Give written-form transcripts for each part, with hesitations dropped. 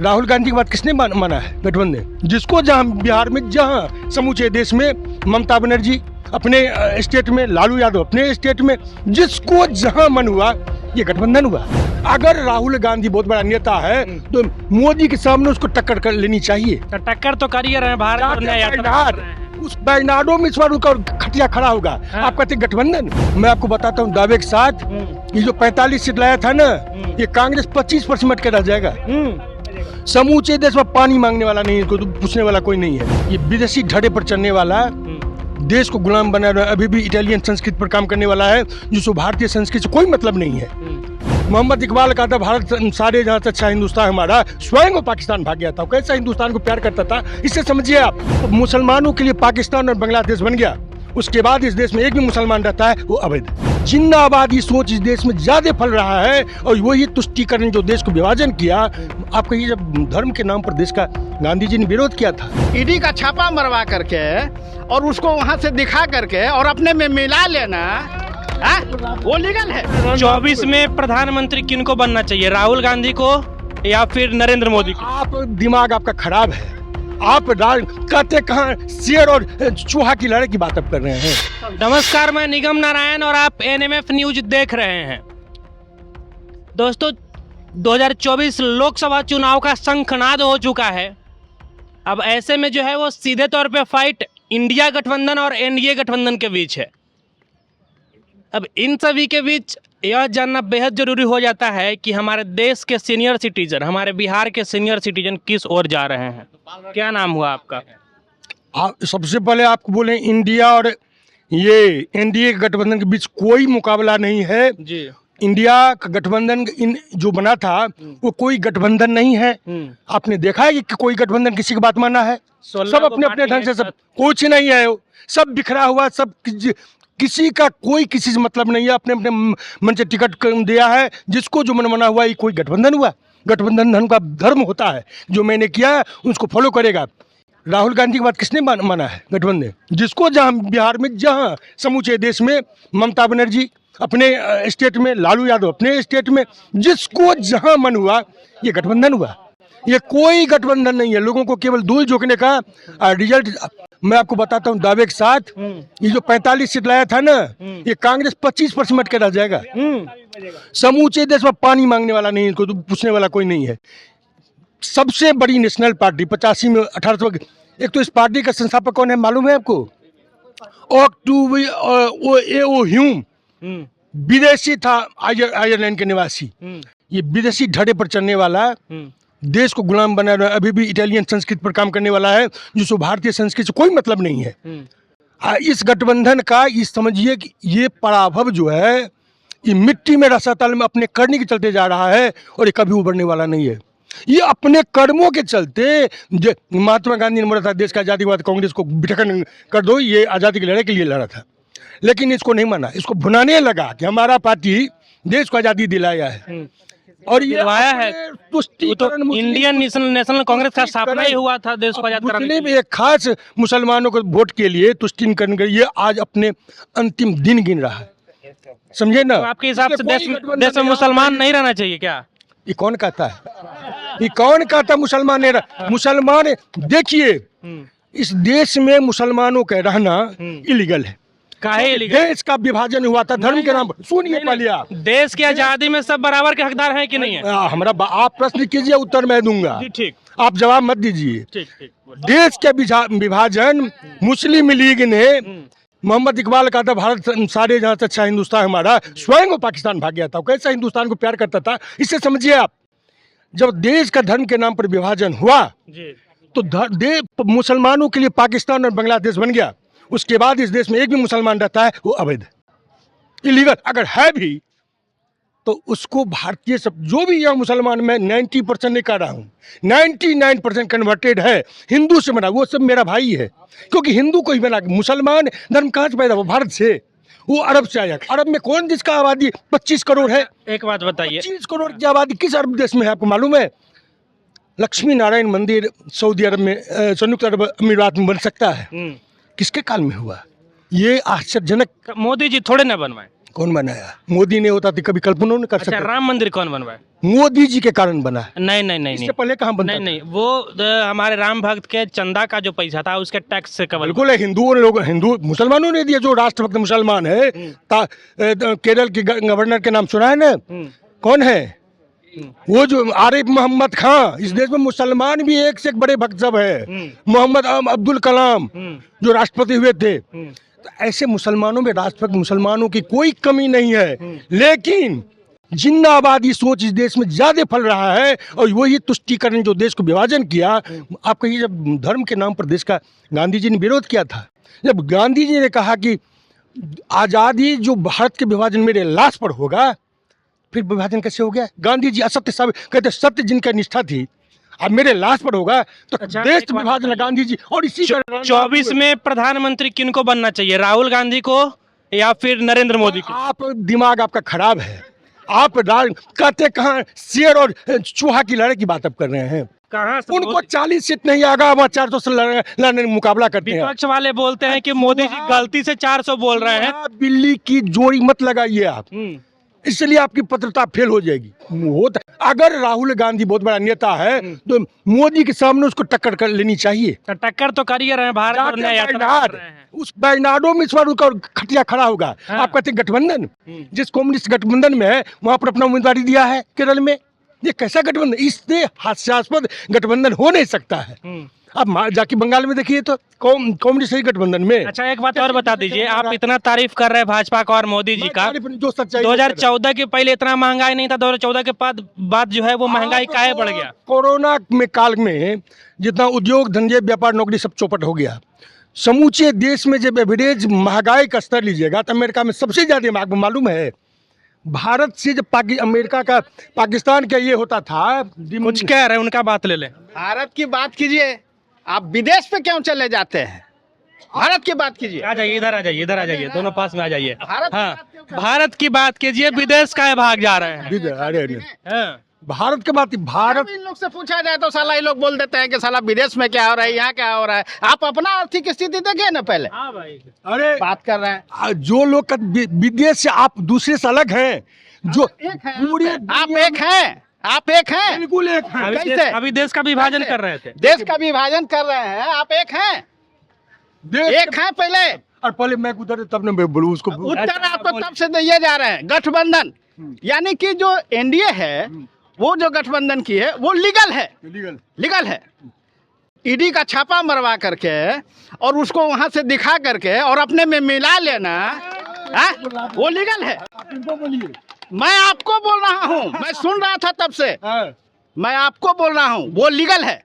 राहुल गांधी की बात किसने माना है? गठबंधन। जिसको जहां बिहार में, जहां समूचे देश में ममता बनर्जी अपने स्टेट में, लालू यादव अपने स्टेट में, जिसको जहां मन हुआ ये गठबंधन हुआ। अगर राहुल गांधी बहुत बड़ा नेता है तो मोदी के सामने उसको टक्कर कर लेनी चाहिए। तो टक्कर तो कर ही रहे हैं, भारत और न्याय यात्रा कर रहे हैं। उस बैनाडो में इस बार उनका खटिया खड़ा होगा। हाँ। आप कहते गठबंधन, मैं आपको बताता हूँ दावे के साथ, ये जो 45 सीट लाया था ना, ये कांग्रेस 25% के रह जाएगा। समूचे देश में पानी मांगने वाला नहीं है, कोई पूछने वाला कोई नहीं है। ये विदेशी ढड़े पर चलने वाला, देश को गुलाम बना रहा है, अभी भी इटालियन संस्कृति पर काम करने वाला है, जिसको भारतीय संस्कृति से कोई मतलब नहीं है। मोहम्मद इकबाल कहता भारत सारे जहाँ से अच्छा हिंदुस्तान हमारा, स्वयं वो पाकिस्तान भाग गया था। कैसा हिंदुस्तान को प्यार करता था, इससे समझिए आप। तो मुसलमानों के लिए पाकिस्तान और बांग्लादेश बन गया, उसके बाद इस देश में एक भी मुसलमान रहता है वो अवैध। जिन्नाबादी सोच इस देश में ज्यादा फैल रहा है, और वही तुष्टीकरण जो देश को विभाजन किया। आप कहिए, जब धर्म के नाम पर देश का गांधी जी ने विरोध किया था, ईडी का छापा मरवा करके और उसको वहाँ से दिखा करके और अपने में मिला लेना, वो लीगल है। 24 में प्रधानमंत्री किनको बनना चाहिए, राहुल गांधी को या फिर नरेंद्र मोदी को? आप दिमाग आपका खराब है। आप कहते कहाँ शेर और चूहा की लड़ाई की बात आप कर रहे हैं। नमस्कार, मैं निगम नारायण और आप एनएमएफ न्यूज देख रहे हैं। दोस्तों, 2024 लोकसभा चुनाव का शंखनाद हो चुका है। अब ऐसे में जो है वो सीधे तौर पे फाइट इंडिया गठबंधन और एनडीए गठबंधन के बीच है। अब इन सभी के बीच यह जानना बेहद जरूरी हो जाता है कि हमारे देश के सीनियर सिटीजन, हमारे बिहार के सीनियर सिटीजन किस ओर जा रहे हैं। क्या नाम हुआ आपका? सबसे पहले आपको बोले, इंडिया और ये एनडीए गठबंधन के बीच कोई मुकाबला नहीं है जी। इंडिया का गठबंधन जो बना था वो कोई गठबंधन नहीं है। आपने देखा है कि कोई गठबंधन किसी की बात माना है? सब अपने अपने ढंग से, सब कुछ नहीं है, सब बिखरा हुआ, सब किसी का कोई किसी से मतलब नहीं है। अपने अपने मन से टिकट दिया है, जिसको जो मन मना हुआ, ये कोई गठबंधन हुआ? गठबंधन धर्म का धर्म होता है, जो मैंने किया उसको फॉलो करेगा। राहुल गांधी की बात किसने माना है? गठबंधन। जिसको जहां बिहार में, जहां समूचे देश में ममता बनर्जी अपने स्टेट में, लालू यादव अपने स्टेट में, जिसको जहां मन हुआ ये गठबंधन हुआ। ये कोई गठबंधन नहीं है। लोगों को केवल धूल झोंकने का रिजल्ट मैं आपको बताता हूँ दावे के साथ, ये जो 45 सीट लाया था ना, ये कांग्रेस 25% के रह जाएगा। समूचे देश में पानी मांगने वाला नहीं है, कोई पूछने वाला कोई नहीं है। सबसे बड़ी नेशनल पार्टी 85 में 1800। एक तो इस पार्टी का संस्थापक कौन है मालूम है आपको? ह्यूम, विदेशी था, आयरलैंड के निवासी। ये विदेशी ढड़े पर चलने वाला, देश को गुलाम बना रहा है, अभी भी इटालियन संस्कृति पर काम करने वाला है, जिसको भारतीय संस्कृति से कोई मतलब नहीं है। इस गठबंधन का ये समझिए कि ये पराभव जो है, ये मिट्टी में रसातल में अपने करने के चलते जा रहा है, और ये कभी उभरने वाला नहीं है। ये अपने कर्मों के चलते, महात्मा गांधी ने बोला था देश का आज़ादी के बाद कांग्रेस को विखंडन कर दो, ये आज़ादी की लड़ाई के लिए लड़ा था, लेकिन इसको नहीं माना। इसको भुनाने लगा कि हमारा पार्टी देश को आज़ादी दिलाया है, और ये दिलवाया है। तो इंडियन नेशनल कांग्रेस का स्थापना ही हुआ था देश को आजाद कराने के लिए। एक खास मुसलमानों को वोट के लिए तुष्टिन करने के लिए आज अपने अंतिम दिन गिन रहा है, समझे ना? तो आपके हिसाब से देश में मुसलमान नहीं रहना चाहिए क्या? ये कौन कहता है? ये कौन कहता मुसलमान नहीं रह? मुसलमान, देखिए, इस देश में मुसलमानों का रहना इलीगल है। काहे इलीगल? देश का विभाजन हुआ था धर्म के नाम पर। सुनिए पहले आप, देश की आजादी में सब बराबर के हकदार हैं कि नहीं है? आप प्रश्न कीजिए, उत्तर मैं दूंगा। ठीक, आप जवाब मत दीजिए। ठीक। देश के विभाजन मुस्लिम लीग ने, मोहम्मद इकबाल कहता भारत सारे जहाँ से अच्छा हिंदुस्तान हमारा, स्वयं वो पाकिस्तान भाग गया था। कैसा हिंदुस्तान को प्यार करता था, इससे समझिए आप। जब देश का धर्म के नाम पर विभाजन हुआ तो मुसलमानों के लिए पाकिस्तान और बांग्लादेश बन गया, उसके बाद इस देश में एक भी मुसलमान रहता है वो अवैध, इलीगल। अगर है भी तो उसको भारतीय सब, जो भी यह मुसलमान, मैं 90% नहीं कह रहा हूँ, 99% कन्वर्टेड है, हिंदू से बना, वो सब मेरा भाई है। क्योंकि हिंदू को ही बना, मुसलमान धर्म कहाँ से पैदा हुआ? भारत से, वो अरब से आया। अरब में कौन, जिसका आबादी 25 करोड़ है? एक बात बताइए, 25 करोड़ की आबादी किस अरब देश में है, आपको मालूम है? लक्ष्मी नारायण मंदिर सऊदी अरब में, संयुक्त अरब अमीरात में बन सकता है? किसके काल में हुआ? ये आश्चर्यजनक। मोदी जी थोड़े ना बनवाए, कौन बनाया? मोदी ने होता तो कभी कल्पना नहीं कर अच्छा, सकता। राम मंदिर कौन बनवाया? मोदी जी के कारण बना है। नहीं नहीं नहीं इससे नहीं पहले कहाँ बनता नहीं था? नहीं, वो हमारे राम भक्त के चंदा का जो पैसा था उसके टैक्स से कवर। बिल्कुल है, हिंदू मुसलमानों ने दिया, जो राष्ट्रभक्त मुसलमान है। केरल के गवर्नर के नाम सुना है ना? कौन है वो? जो आरिफ मोहम्मद खान। इस देश में मुसलमान भी एक से एक बड़े भक्त सब है। मोहम्मद अब्दुल कलाम जो राष्ट्रपति हुए थे। तो ऐसे मुसलमानों में, राष्ट्रभक्त मुसलमानों की कोई कमी नहीं है, लेकिन जिन्नाबादी सोच इस देश में ज्यादा फैल रहा है। और वही तुष्टीकरण जो देश को विभाजन किया। आप कहिए, जब धर्म के नाम पर देश का गांधी जी ने विरोध किया था, जब गांधी जी ने कहा कि आज़ादी जो भारत के विभाजन मेरे लाश पर होगा, फिर विभाजन कैसे हो गया? गांधी जी असत्य सब कहते, सत्य जिनका निष्ठा थी अब मेरे लाश पर होगा तो अच्छा, देश एक बात विभाजन है गांधी जी। और इसी का 24 में प्रधानमंत्री किनको बनना चाहिए, राहुल गांधी को या फिर नरेंद्र मोदी को? आप दिमाग आपका खराब है। आप कहते कहाँ शेर और चूहा की लड़ाई की बात आप कर रहे हैं? कहाँ से उनको 40 सीट नहीं आगा, वहाँ 400 से लड़ने मुकाबला करते हैं। विपक्ष वाले बोलते हैं कि मोदी जी गलती से 400 बोल रहे हैं। बिल्ली की जोड़ी मत लगाइए आप, इसलिए आपकी पत्रता फेल हो जाएगी। अगर राहुल गांधी बहुत बड़ा नेता है तो मोदी के सामने उसको टक्कर कर लेनी चाहिए। तो टक्कर तो कर ही रहे हैं, भारत और न्याय यात्रा कर रहे हैं। उस बैनाडो में इस बार उसका खटिया खड़ा होगा। हाँ। आप कहते हैं गठबंधन, जिस कम्युनिस्ट गठबंधन में है वहां पर अपना उम्मीदवारी दिया है केरल में। ये कैसा गठबंधन? इससे हास्यास्पद गठबंधन हो नहीं सकता है। अब जाके बंगाल में देखिए तो कम्युनिस्ट गठबंधन में। अच्छा, एक बात और बता दीजिए, आप इतना तारीफ कर रहे हैं भाजपा का और मोदी जी का, जो सच्चाई 2014 के पहले इतना महंगाई नहीं था, 2014 के बाद जो है वो महंगाई काहे बढ़ गया? कोरोना में काल में जितना उद्योग धंधे व्यापार नौकरी सब चौपट हो गया। समूचे देश में जब एवरेज महंगाई का स्तर लीजिएगा तो अमेरिका में सबसे ज्यादा, आपको मालूम है, भारत से जब अमेरिका का पाकिस्तान का ये होता था। कुछ कह रहे हैं, उनका बात ले लें। भारत की बात कीजिए, आप विदेश पे क्यों चले जाते हैं? भारत की बात कीजिए। आ जाइए, इधर आ जाइए, इधर आ जाइए, दोनों पास में आ जाइए। भारत की हाँ, बात क्यों कर- भारत की बात कीजिए, विदेश का भाग जा रहे हैं। अरे हाँ। भारत के बात, भारत इन लोग से पूछा जाए तो साला ये लोग बोल देते हैं कि साला विदेश में क्या हो रहा है, यहाँ क्या हो रहा है। आप अपना आर्थिक स्थिति देखिए ना पहले, हाँ भाई, अरे बात कर रहे हैं। जो लोग विदेश से आप दूसरे से अलग हैं, जो एक है, पूरे आप एक हैं, आप एक हैं, बिल्कुल एक हैं। कैसे? अभी देश का विभाजन कैसे? कर रहे थे। देश का विभाजन कर रहे हैं, आप एक हैं, देश एक हैं पहले। और पहले मैं उधर तब ना मैं बोलूँ उसको। उत्तर आपको तब से दिए जा रहे हैं। गठबंधन यानी कि जो एनडीए है, वो जो गठबंधन की है वो लीगल है, लीगल है। ईडी का छापा मरवा करके और उसको वहां से दिखा करके और अपने में मिला लेना, वो लीगल है। मैं आपको बोल रहा हूँ, मैं सुन रहा था तब से, मैं आपको बोल रहा हूँ, वो लीगल है।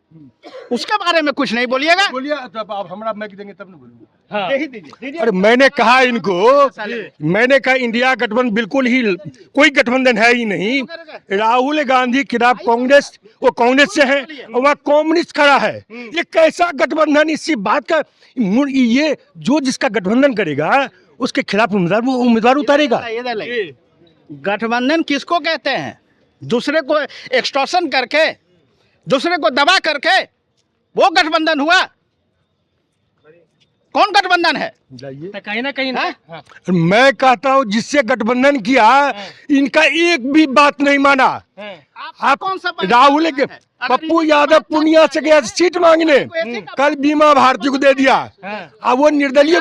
उसके बारे में कुछ नहीं बोलिएगा। बोलिए, तब आप हमारा मैक देंगे तब ना बोलूँगा। हाँ। यही दीजिए। अरे मैंने कहा इनको, मैंने कहा इंडिया गठबंधन बिल्कुल ही कोई गठबंधन है ही नहीं। राहुल गांधी खिलाफ कांग्रेस, वो कांग्रेस से है और वहाँ कम्युनिस्ट खड़ा है। ये कैसा गठबंधन? इसी बात का ये जो जिसका गठबंधन करेगा उसके खिलाफ उम्मीदवार उतारेगा। गठबंधन किसको कहते हैं? दूसरे को एक्सटॉर्शन करके, दूसरे को दबा करके वो गठबंधन हुआ। कौन गठबंधन है? तो कहीं ना कहीं हाँ। मैं कहता हूँ जिससे गठबंधन किया इनका एक भी बात नहीं माना। आप कौन सा राहुल के पप्पू यादव पूर्णिया से गया सीट मांगने, कल बीमा भारती को दे दिया। अब वो निर्दलीय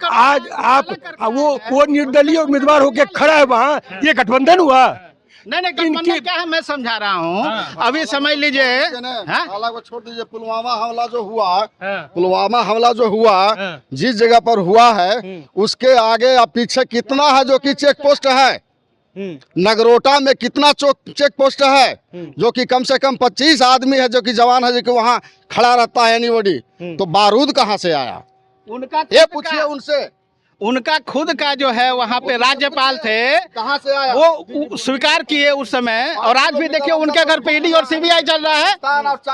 आज आप वो निर्दलीय उम्मीदवार होके खड़ा है वहाँ, ये गठबंधन हुआ? नहीं गठबंधन क्या है मैं समझा रहा हूँ। अभी समझ लीजिए, हाला को छोड़ दीजिए। पुलवामा हमला जो हुआ, पुलवामा हमला जो हुआ जिस जगह पर हुआ है उसके आगे या पीछे कितना है जो कि चेक पोस्ट है। नगरोटा में कितना चेक पोस्ट है जो कि कम से कम 25 आदमी है जो कि जवान है जो कि वहाँ खड़ा रहता है एनीबॉडी। तो बारूद कहाँ से आया? उनका ये पूछिए उनसे। उनका खुद का जो है वहाँ पे राज्यपाल थे, कहाँ से आया? वो स्वीकार किए उस समय। और आज भी देखिए उनके घर पे ईडी और सीबीआई चल रहा है।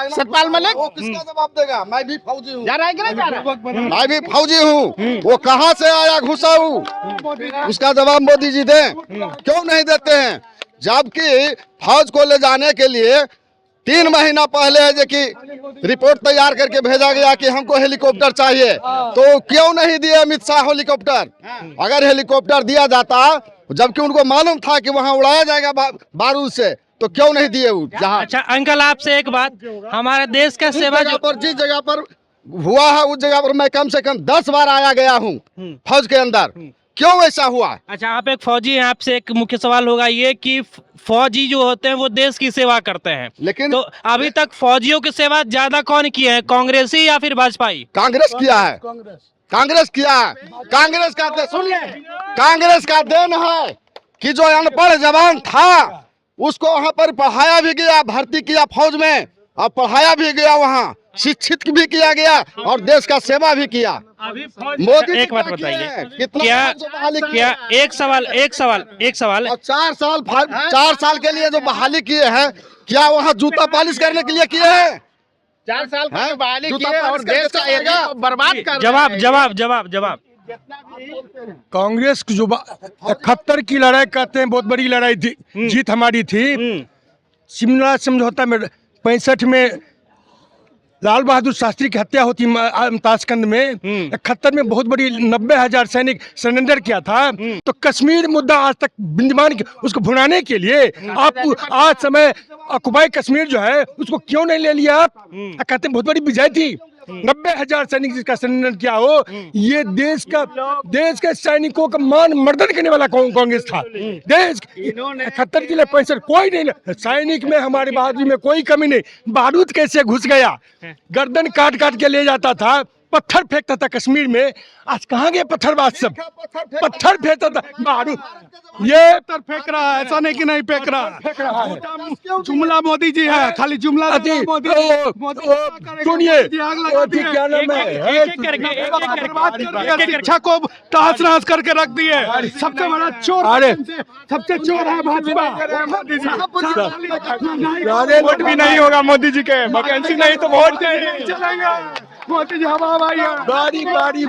सतपाल मलिक वो किसका जवाब देगा? मैं भी फौजी हूँ, जा रहा है कि नहीं जा रहा है? मैं भी फौजी हूँ। वो कहाँ से आया घुसाऊ? उसका जवाब मोदी जी दें। क्यों नहीं देते हैं? जबकि फौज को ले जाने के लिए 3 महीना पहले है जो कि रिपोर्ट तैयार करके भेजा गया कि हमको हेलीकॉप्टर चाहिए, तो क्यों नहीं दिया अमित शाह हेलीकॉप्टर? अगर हेलीकॉप्टर दिया जाता जबकि उनको मालूम था कि वहाँ उड़ाया जाएगा बारूद से, तो क्यों नहीं दिए वो जहाज। अच्छा अंकल, आपसे एक बात, हमारे देश का सेवा जो जिस जगह पर हुआ है उस जगह पर मैं कम से कम 10 बार आया गया हूँ फौज के अंदर, क्यों ऐसा हुआ। अच्छा, आप एक फौजी हैं, आपसे एक मुख्य सवाल होगा ये कि फौजी जो होते हैं वो देश की सेवा करते हैं, लेकिन तो अभी तक फौजियों की सेवा ज्यादा कौन की है, कांग्रेसी या फिर भाजपाई? कांग्रेस किया है, कांग्रेस किया है। कांग्रेस का सुनिए, कांग्रेस का देन है कि जो अनपढ़ जवान था उसको वहाँ पर पढ़ाया भी गया, भर्ती किया फौज में और पढ़ाया भी गया, वहाँ शिक्षित भी किया गया और देश का सेवा भी किया। मोदी एक बात बताइए, कितना क्या एक सवाल और 4 साल के लिए जो बहाली किए हैं, क्या वहाँ जूता पालिश करने के लिए किए हैं? 4 साल हाँ? की बहाली जूता किए और पालिश देश करके का चला एरिया गया। को बर्बाद कर जवाब कांग्रेस की जो 71 की लड़ाई कहते हैं बहुत बड़ी लड़ाई थी, जीत हमारी थी। शिमला समझौता में 65 में लाल बहादुर शास्त्री की हत्या होती ताशकंद में, 71 में बहुत बड़ी 90,000 सैनिक सरेंडर किया था। तो कश्मीर मुद्दा आज तक विद्यमान, उसको भुनाने के लिए आप आज समय ऑक्युपाई कश्मीर जो है उसको क्यों नहीं ले लिया आप? कहते हैं बहुत बड़ी विजय थी, 90,000 सैनिक जिसका सरेंडर किया हो। ये देश के सैनिकों का मान मर्दन करने वाला कांग्रेस था। देश 71 के लिए 65 कोई नहीं, सैनिक में हमारी बहादुरी में कोई कमी नहीं। बारूद कैसे घुस गया, गर्दन काट काट के ले जाता था, पत्थर फेंकता था कश्मीर में। आज कहाँ गए पत्थरबाज सब? पत्थर फेंकता था बारूद, ये पत्थर फेंक रहा है, ऐसा नहीं कि नहीं फेंक रहा है। जुमला मोदी जी है, खाली जुमला मोदी सुनिए क्या नाम है, शिक्षा को तहस नहस करके रख दिए। सबसे बड़ा चोर, अरे सबसे चोर है भाजपा। वोट भी नहीं होगा मोदी जी के, वैकेंसी नहीं तो वोट नहीं चलेंगे। मोदी जी हवा हवाई है, बारी नहीं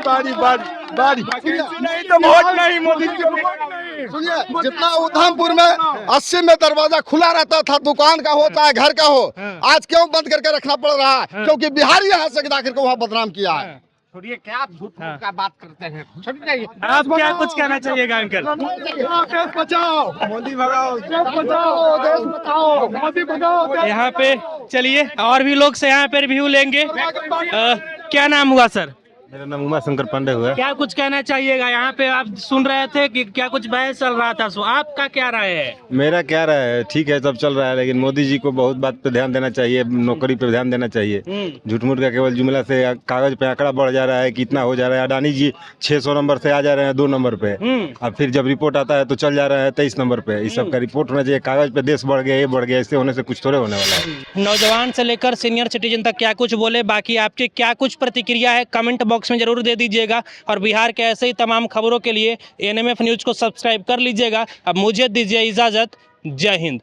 तो वोट नहीं मोदी जी को वोट नहीं। सुनिए, जितना उधमपुर में 80 में दरवाजा खुला रहता था, दुकान का हो चाहे घर का हो, आज क्यों बंद करके रखना पड़ रहा है? क्योंकि बिहारी यहाँ से जाकर के वहाँ बदनाम किया है। छोड़िए, क्या झूठ का बात करते हैं, छोड़िए। आप क्या कुछ कहना चाहिएगा अंकल? देश बचाओ, मोदी भगाओ, देश बचाओ, देश बचाओ, मोदी भगाओ। यहाँ पे चलिए और भी लोग से यहाँ पे रिव्यू लेंगे। क्या नाम हुआ सर? मेरा नाम उमा शंकर पांडे हुआ है। क्या कुछ कहना चाहिएगा? यहाँ पे आप सुन रहे थे कि क्या कुछ बहस चल रहा था, सो आपका क्या राय है? मेरा क्या राय है, ठीक है सब चल रहा है, लेकिन मोदी जी को बहुत बात पे ध्यान देना चाहिए, नौकरी पे ध्यान देना चाहिए। झूठ मूठ का केवल जुमला से कागज पे आंकड़ा बढ़ जा रहा है, कितना हो जा रहा है। अडानी जी 600 नंबर से आ जा रहे हैं 2 नंबर पे, अब फिर जब रिपोर्ट आता है तो चल जा रहा है 23 नंबर पे। इस सब का रिपोर्ट होना चाहिए, कागज पे देश बढ़ गया, ये बढ़ गया, इससे होने से कुछ थोड़े होने वाला है। नौजवान से लेकर सीनियर सिटीजन तक क्या कुछ बोले, बाकी आपकी क्या कुछ प्रतिक्रिया है कमेंट बॉक्स में जरूर दे दीजिएगा। और बिहार के ऐसे ही तमाम खबरों के लिए एनएमएफ न्यूज को सब्सक्राइब कर लीजिएगा। अब मुझे दीजिए इजाजत, जय हिंद।